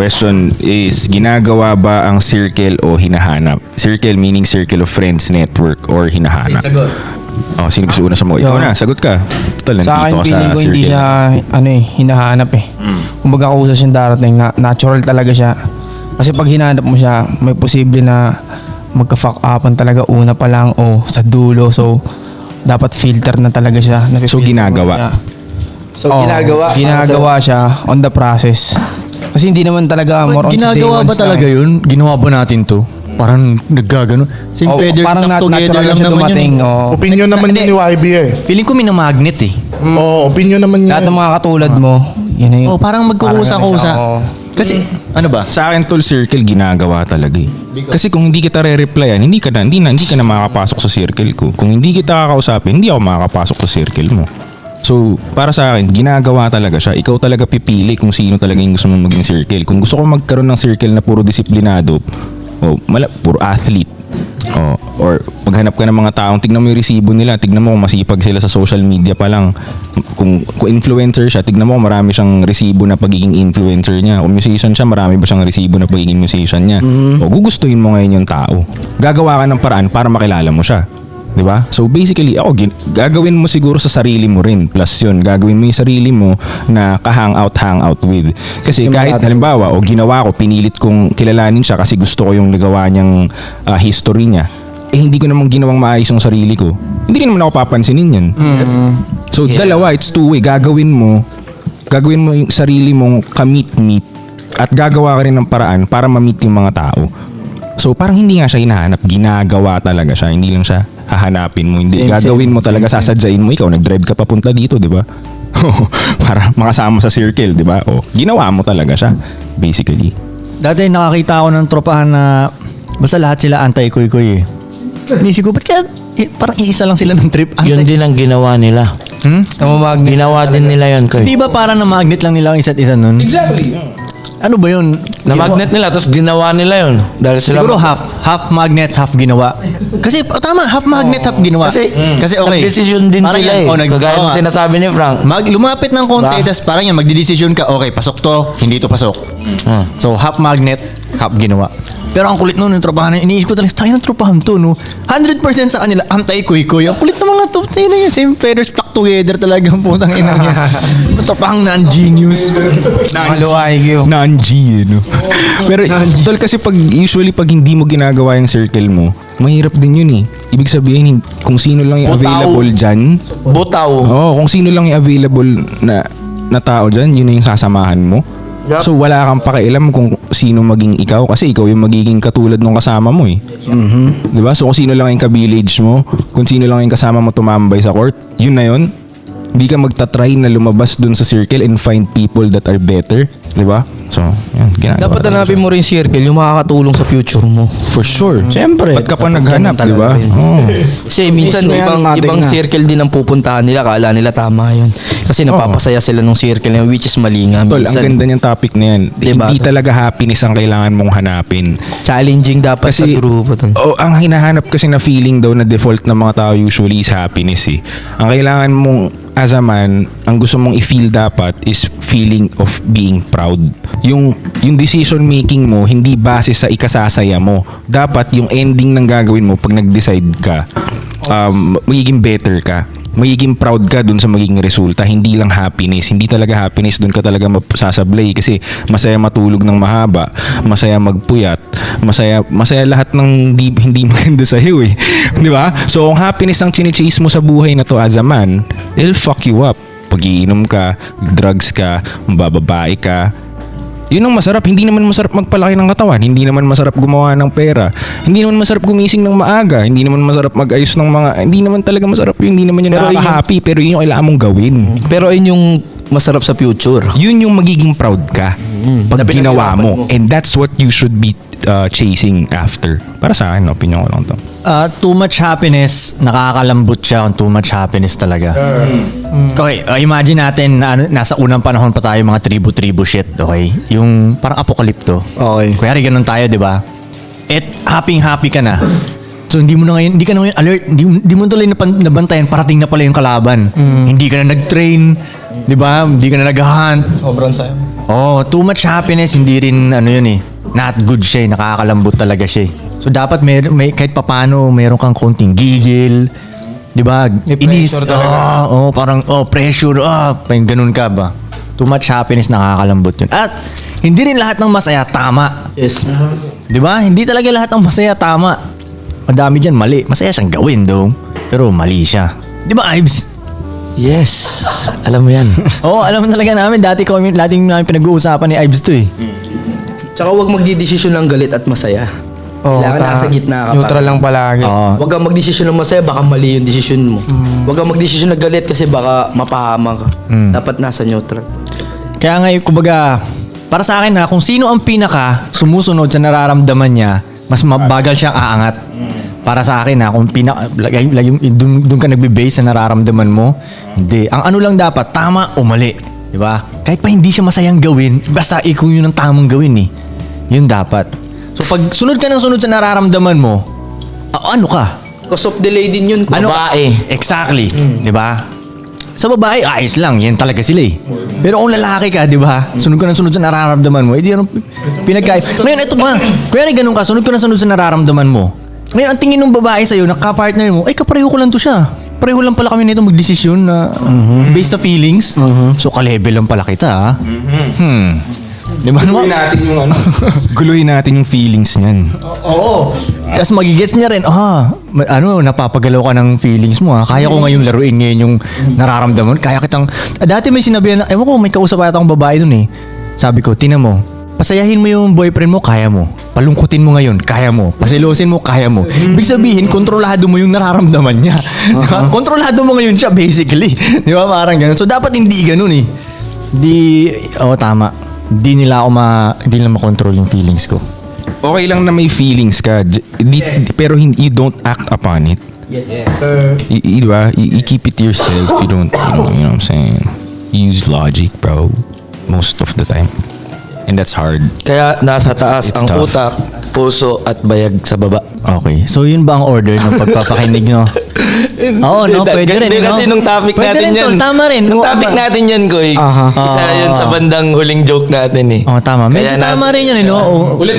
question is, ginagawa ba ang circle o hinahanap? Circle meaning circle of friends, network, or hinahanap? Sagot. Oh, sino gusto una sa mo? Ikaw na, sagot ka. Total, Sa akin, nandito ka feeling sa ko hindi circle. siya, hinahanap eh. Kumbaga kung sa siyang darating, natural talaga siya. Kasi pag hinahanap mo siya, may posible na magka-fuck upan talaga una pa lang o sa dulo. So, dapat filter na talaga siya. So, ginagawa. Siya. So, Ginagawa siya on the process. Kasi hindi naman talaga more on sa day Ginagawa ones ba talaga na, yun? Ginawa ba natin to? Parang naggagano. Same feathers parang stuck together natural lang siya naman dumating. yun. Oh. Opinion naman yun ni YB eh. Feeling ko minamagnet eh. Oo, opinion naman Lahat ng yun. mga katulad mo, yun na yun. Oh, parang magkukusa-kusa. Oo. Kasi, ano ba? Sa akin, tol, circle, ginagawa talaga eh. Kasi kung hindi kita re-replyan, hindi ka na makakapasok sa circle ko. Kung hindi kita kakausapin, hindi ako makakapasok sa circle mo. So, para sa akin, ginagawa talaga siya. Ikaw talaga pipili kung sino talaga yung gusto mong maging circle. Kung gusto ko magkaroon ng circle na puro disiplinado, puro athlete, or maghanap ka ng mga taong, tignan mo yung resibo nila, tignan mo kung masipag sila sa social media pa lang. Kung influencer siya, tignan mo kung marami siyang resibo na pagiging influencer niya. Kung musician siya, marami ba siyang resibo na pagiging musician niya. O gugustuhin mo ngayon yung tao. Gagawa ka ng paraan para makilala mo siya. 'Di ba? So basically, gagawin mo siguro sa sarili mo rin. Plus 'yun, gagawin mo yung sarili mo na hangout with. Kasi kahit halimbawa, ginawa ko, pinilit kong kilalanin siya kasi gusto ko yung nagawa niyang history niya. Hindi ko namang ginawang maayos yung sarili ko. Hindi rin naman ako papansinin 'yan. So dalawa, it's two-way. Gagawin mo yung sarili mong ka-meet at gagawa ka rin ng paraan para ma-meet yung mga tao. So parang hindi nga siya hinahanap, ginagawa talaga siya, hindi lang siya hahanapin mo, hindi gagawin mo talaga, sasadyain mo, ikaw nag-drive ka papunta dito, 'di ba? Para makasama sa circle, 'di ba? Ginawa mo talaga siya basically. Dati nakakita ako ng tropahan na basta lahat sila anti-kuy-kuy eh. Inisip ko, ba't kaya parang iisa lang sila ng trip? Yun din ang ginawa nila. Namamagnet. Ginawa din nila yun, Koy. Di ba parang na-magnet lang nila ang isa't isa nun? Exactly. Ano ba yun? Na-magnet nila, tapos ginawa nila yun. Dahil sila Siguro half magnet, half ginawa. Kasi tama, half magnet, half ginawa. Kasi okay. nag-decision din Parang sila yan, eh. Kagaya oo ng nga. sinasabi ni Frank. Lumapit ng konti, Diba? tapos parang yan, magdidesisyon ka, okay, pasok to, hindi to pasok. So, half magnet, half ginawa. Pero ang kulit nun, yung tropahan na, iniisip ko talaga, tayo ng tropahan to, no? 100% sa kanila, anti-kuy-kuy. Ang kulit ng mga to, tayo na yun, same feathers stuck together talaga ang putang ina niya. Tropahang non-genius. Low IQ. Non-G, no? Pero tol, kasi usually pag hindi mo ginagawa yung circle mo, mahirap din yun eh. Ibig sabihin, kung sino lang yung Butaw. available dyan, Butaw. kung sino lang yung available na tao dyan, yun na yung sasamahan mo. Yup. So wala kang pakialam kung sino maging ikaw kasi ikaw yung magiging katulad ng kasama mo eh. Diba? So kung sino lang yung ka-village mo, kung sino lang yung kasama mo tumambay sa court, yun na yun. Hindi ka magta-try na lumabas dun sa circle and find people that are better. Diba? So, yan. Ginagawa Dapat talaga hanapin mo rin circle, yung makakatulong sa future mo. siya. For sure. Siyempre. Ba't ka pa naghanap, diba? Kasi minsan Issue yan, matik ibang na. circle din ang pupuntahan nila, kala nila tama yun. Kasi napapasaya sila ng circle na yun, which is mali nga. Tol, ang Minsan, ganda niyang topic na yan. Diba? Hindi talaga happiness ang kailangan mong hanapin. challenging dapat sa grupo. Ang hinahanap kasi na feeling daw na default ng mga tao usually is happiness eh. Ang kailangan mong as a man, ang gusto mong i-feel dapat is feeling of being proud. Yung decision making mo hindi base sa ikasasaya mo. Dapat yung ending ng gagawin mo pag nag-decide ka, magiging better ka. Magiging proud ka dun sa magiging resulta, hindi lang happiness. Hindi talaga happiness, dun ka talaga masasablay kasi masaya matulog ng mahaba, masaya magpuyat, masaya lahat ng hindi maganda sa iyo eh. Di ba? So kung happiness ang chine-chase mo sa buhay na to as a man, it'll fuck you up. Pag-iinom ka, drugs ka, mabababae ka, yun ang masarap. Hindi naman masarap magpalaki ng katawan. Hindi naman masarap gumawa ng pera. Hindi naman masarap gumising ng maaga. Hindi naman masarap mag-ayos ng mga... Hindi naman talaga masarap yun. Hindi naman yun Pero nakaka-happy. Pero yun yung kailangan mong gawin. Pero yun yung masarap sa future. Yun yung magiging proud ka pag Na ginawa pinaghirapan mo. mo. And that's what you should be chasing after. Para sa akin, opinion ko lang to. Too much happiness, nakakalambot siya kung too much happiness talaga. Okay, imagine natin na nasa unang panahon pa tayo mga tribu-tribu shit, okay? Yung parang apokalipto. Okay. Kuyari ganun tayo, di ba? At happy ka na. So hindi ka na ngayon alert, hindi mo tuloy nabantayan, parating na pala yung kalaban. Hindi ka na nag-train, di ba? Hindi ka na nag-hunt. Sobrang sayo. Oh, too much happiness, hindi rin not good siya, nakakalambot talaga siya. So dapat may kahit papano meron kang konting gigil, 'di ba? May pressure talaga. Parang pressure, parang ganun ka ba? Too much happiness, nakakalambot 'yun. At hindi rin lahat ng masaya tama. Yes. 'Di ba? Hindi talaga lahat ng masaya tama. Madami diyan mali. Masaya siyang gawin daw, pero mali siya. 'Di ba, Ives? Yes. Alam mo yan. Alam mo talaga namin dati namin pinag-uusapan ni Ives 'to eh. Tsaka huwag magdidesisyon ng galit at masaya. Kailangan nasa gitna ka. Neutral lang palagi. Huwag kang magdesisyon ng masaya, baka mali yung desisyon mo. Huwag kang magdesisyon ng galit kasi baka mapahama ka. Dapat nasa neutral. Kaya nga, kumbaga, para sa akin kung sino ang pinaka sumusunod sa nararamdaman niya, mas mabagal siyang aangat. Para sa akin kung doon ka nagbe-base sa nararamdaman mo, hindi. Ang ano lang dapat, tama o mali. Di ba? Kahit pa hindi siya masayang gawin, basta kung yun ang tamang gawin eh. Yun dapat. So pag sunod ka ng sunod sa nararamdaman mo, ano ka? Cause of delay din yun. Babae. Exactly. Di ba? Sa babae, ayos lang. Yan talaga sila eh. Pero kung lalaki ka, di ba? Sunod ka ng sunod sa nararamdaman mo, hindi ano Ngayon, ito ba? Kaya ganun ka, sunod ka ng sunod sa nararamdaman mo. Ngayon, ang tingin ng babae sa'yo, na ka-partner mo, ay kapareho ko lang to siya. Pareho lang pala kami nito magdesisyon na based sa feelings. So, ka-level lang pala kita, Di ba? Guluhin natin yung guluhin natin yung feelings niyan. Oo. Tapos magigets niya rin, napapagalaw ka ng feelings mo Kaya ko ngayong laruin ngayon yung nararamdaman. Kaya kitang, dati may sinabihan, ewan ko, may kausap ata akong babae dun eh. Sabi ko, tingnan mo, pasayahin mo yung boyfriend mo, kaya mo. Palungkutin mo ngayon, kaya mo. Pasilosin mo, kaya mo. Ibig sabihin, kontrolado mo yung nararamdaman niya. Diba? Kontrolado mo ngayon siya, basically. Di ba? Parang ganun. So, dapat hindi ganun eh. Tama. Hindi nila makontrol yung feelings ko. Okay lang na may feelings ka, pero you don't act upon it. Yes, sir. Diba? You keep it to yourself. You don't, you know what I'm saying? You use logic, bro. Most of the time. And that's hard. Kaya nasa taas It's ang tough. utak, puso at bayag sa baba. Okay. So, yun ba ang order ng pagpapakinig nyo? Oo, no? Pwede rin, Hindi, no? kasi nung topic Pwede natin rin, yan. tol. Tama rin. Nung topic natin yan, Koy. Isa yun sa bandang huling joke natin eh. Tama. Medyo Kaya tama rin yun, no? Ulit.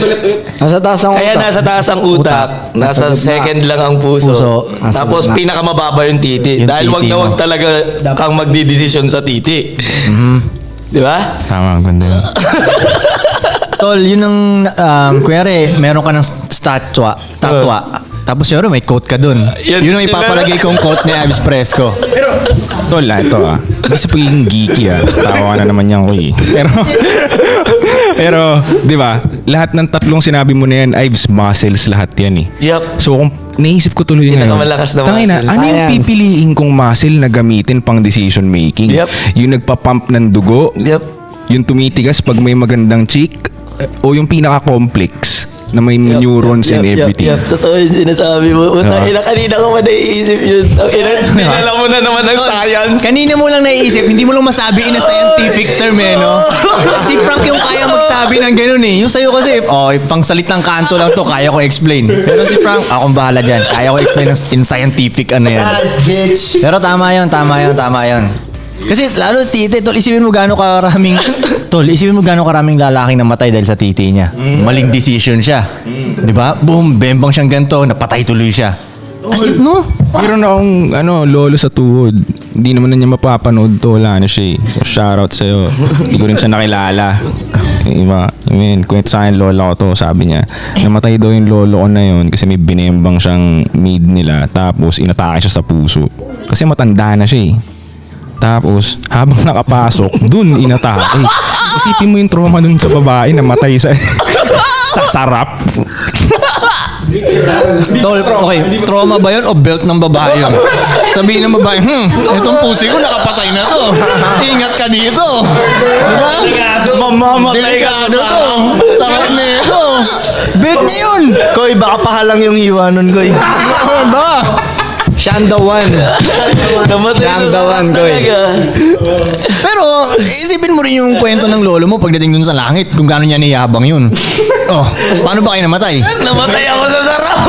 Nasa taas ang Kaya nasa taas ang utak, nasa second lang ang puso. Tapos pinakamababa yung titi. Yung Dahil wag titi na mo. wag talaga kang magdidesisyon sa titi. Di ba? Tama, ganda yun. Tol, yun ang, kunyari, meron ka ng statwa. Tapos yun, may quote ka dun. Yun ang ipapalagay kong quote ni Avis Fresco. Tol, ito Hindi sa pagiging geeky Tawa ka na naman yan ko Pero, di ba, lahat ng tatlong sinabi mo na yan, Ives, muscles lahat yan Yup. So, kung naisip ko tuloy ngayon, Pinakamalakas na tangina, muscle. ano yung pipiliin kong muscle na gamitin pang decision making? Yup. Yung nagpapump ng dugo? Yup. Yung tumitigas pag may magandang chick? O yung pinaka-complex na may neurons and everything? Totoo yung sinasabi mo. Kanina ko pa naiisip yun. Tinala mo na naman ng science. Kanina mo lang naiisip, hindi mo lang masabi in a scientific term no? Si Frank yung kaya magsabi ng ganun eh. Yung sa'yo kasi, pang salitang kanto lang to, kaya ko explain. Pero si Frank, akong bahala dyan. Kaya ko explain in scientific yan. Pero tama yun. Kasi lalo titi, tol, isipin mo gaano karaming lalaking namatay dahil sa titi niya. Maling decision siya. 'Di ba? Boom, bembang siyang ganto, napatay tuloy siya. As if, no? Meron akong lolo sa tuhod. Hindi naman na niya mapapanood to. Wala na siya So, shoutout sa'yo. Hindi ko rin siya nakilala. Diba? Kwento sa akin lola ko to. Sabi niya, namatay daw yung lolo ko na yun kasi may binembang siyang maid nila. Tapos inatake siya sa puso. Kasi matanda na siya Tapos, habang nakapasok, dun inatake. Isipin mo yung trauma dun sa babae na matay sa sarap. Tol, okay, trauma ba yun o belt ng babae yun? Sabihin ng babae, itong pusi ko nakapatay na to. Ingat ka dito. Diba? Mamamatay ka Delikado to. Sarap na ito. Belt niya yun. Koy, baka pahalang yung iwa nun, Koy. Ba? Siya ang the one. Namatay Siya ang sa dawan, sarap Koy. talaga. Pero, isipin mo rin yung kwento ng lolo mo pagdating dun sa langit kung gaano niya niyabang yun. Paano ba kayo namatay? Namatay ako sa sarap.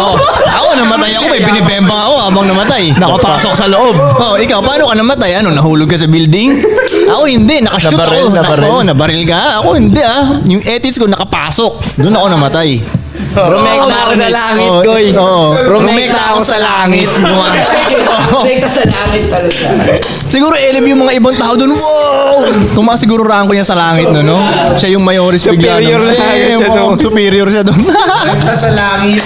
Ako namatay ako. May binibembang ako habang namatay. Nakapasok sa loob. Oh, ikaw, paano ka namatay? Ano, nahulog ka sa building? Ako hindi, nakashoot Nabaril, ako. nabaril. Oo, nabaril ka. Ako hindi Yung ethics ko nakapasok. Doon ako namatay. Rumekta ako sa langit, Oo, Koy. oo. Rumekta ako sa langit. Rekta sa langit talaga. Siguro eleb yung mga ibang tao doon. Wow! Tumaas siguro rango niya sa langit no? Siya yung mayoris bigla. Superior no? na langit siya oo, doon. superior siya doon. Sa langit.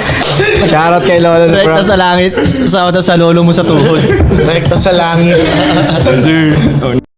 Shoutout kay Lola na Rekta sa langit. Sa lolo mo sa tuhod. Rekta sa langit.